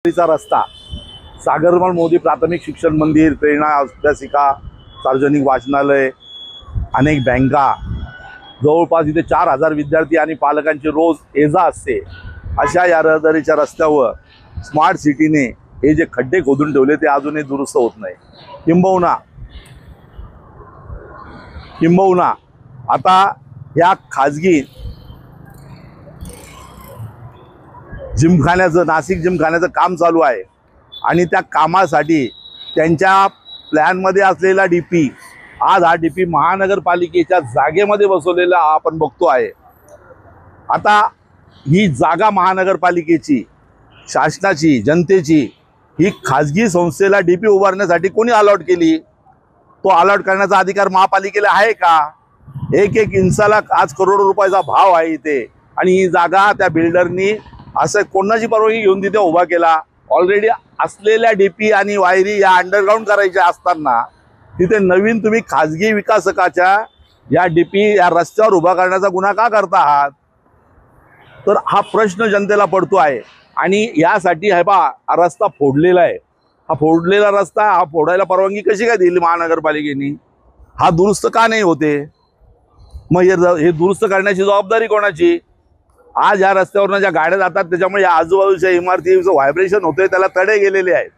रस्ता, सागरमल मोदी प्राथमिक शिक्षण मंदिर, प्रेरणा अभ्यासिका, सार्वजनिक वाचनालय, अनेक बँका, जवळपास इथे 4000 विद्यार्थी आणि पालकांची रोज ये-जा असते। अशा या रहदारीच्या रस्त्यावर स्मार्ट सिटीने हे जे खड्डे खोदून ठेवले ते अजूनही दुरुस्त होत नाही। किंबहुना आता या खाजगी जिमखान्याचं, नाशिक जिमखान्याचं काम चालू आहे आणि त्या कामासाठी त्यांच्या प्लॅनमध्ये असलेला डीपी आज हा डीपी महानगरपालिकेच्या जागेमध्ये बसवलेला आपण बघतो आहे। आता ही जागा महानगरपालिकेची, शासनाची, जनतेची, ही खाजगी संस्थेला डीपी उभारण्यासाठी कोणी अलॉट केली? तो अलॉट करण्याचा अधिकार महापालिकेला आहे का? एक इंचाला आज करोडो रुपयाचा भाव आहे इथे आणि ही जागा त्या बिल्डरनी असं कोणाची परवानगी घेऊन तिथे उभा केला? ऑलरेडी असलेल्या डीपी आणि वायरी या अंडरग्राऊंड करायच्या असताना तिथे नवीन तुम्ही खाजगी विकासकाच्या या डीपी या रस्त्यावर उभा करण्याचा गुन्हा का करता आहात? तर हा प्रश्न जनतेला पडतो आहे आणि यासाठी हे पहा रस्ता फोडलेला आहे। हा फोडलेला रस्ता हा फोडायला परवानगी कशी काय दिली महानगरपालिकेने? हा दुरुस्त का नाही होते? मग हे दुरुस्त करण्याची जबाबदारी कोणाची? आज या रस्त्यावरनं ज्या गाड्या जातात त्याच्यामुळे या आजूबाजूच्या इमारतीचं व्हायब्रेशन होतंय, त्याला तडे गेलेले आहेत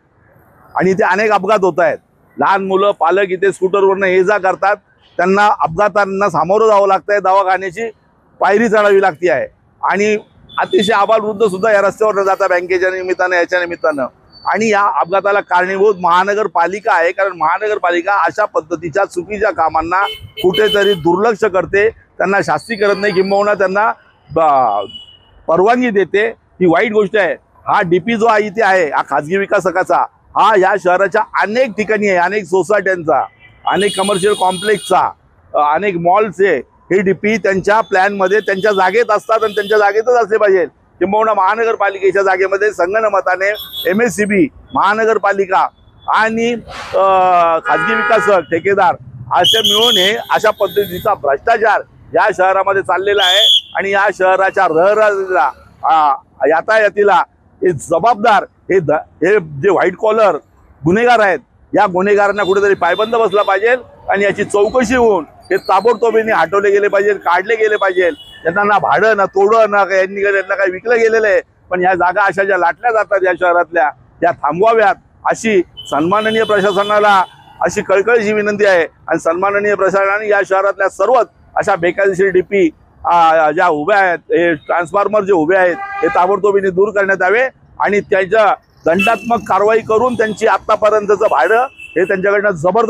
आणि इथे अनेक अपघात होत आहेत। लहान मुलं, पालक इथे स्कूटरवरनं ये-जा करतात, त्यांना अपघातांना सामोरं जावं लागतंय, दवाखान्याची पायरी चढावी लागती आहे आणि अतिशय आबालवृद्ध सुद्धा या रस्त्यावर जातात बँकेच्या निमित्तानं, याच्या निमित्तानं। आणि या अपघाताला कारणीभूत महानगरपालिका आहे, कारण महानगरपालिका अशा पद्धतीच्या चुकीच्या कामांना कुठेतरी दुर्लक्ष करते, त्यांना शास्ती करत नाही, किंबहुना त्यांना परवानगी देते। ही वाईट गोष्ट आहे। हा डीपी जो इथे आहे हा खाजगी विकासकाचा, हा या शहराच्या अनेक ठिकाणी आहे, अनेक सोसायट्यांचा, अनेक कमर्शियल कॉम्प्लेक्सचा, अनेक मॉल्सचे हे डीपी त्यांच्या प्लॅनमध्ये त्यांच्या जागेत असतात आणि त्यांच्या जागेतच असले पाहिजे। किंबहुना महानगरपालिकेच्या जागेमध्ये संगनमताने MSCB, महानगरपालिका आणि खाजगी विकासक, ठेकेदार असे मिळून हे अशा पद्धतीचा भ्रष्टाचार या शहरामध्ये चाललेला आहे आणि या शहराच्या रहदारीला, यातायातीला हे जबाबदार हे जे व्हाईट कॉलर गुन्हेगार आहेत, या गुन्हेगारांना कुठेतरी पायबंद बसला पाहिजे आणि याची चौकशी होऊन हे ताबडतोबीने हटवले गेले पाहिजे, काढले गेले पाहिजे। त्यांना ना भाडं ना तोडं ना यांना काही विकलं गेलेलं आहे, पण या जागा अशा ज्या लाटल्या जातात या शहरातल्या त्या थांबवाव्यात अशी सन्माननीय प्रशासनाला अशी कळकळीची विनंती आहे। आणि सन्माननीय प्रशासनाने या शहरातल्या सर्वच अशा बेकायदेशीर डीपी ज्या उभ्या आहेत, हे ट्रान्सफॉर्मर जे उभे आहेत हे ताबडतोबीने दूर करण्यात यावे आणि त्याच्या दंडात्मक कारवाई करून त्यांची आतापर्यंतचं भाडं हे त्यांच्याकडनं जबरदस्त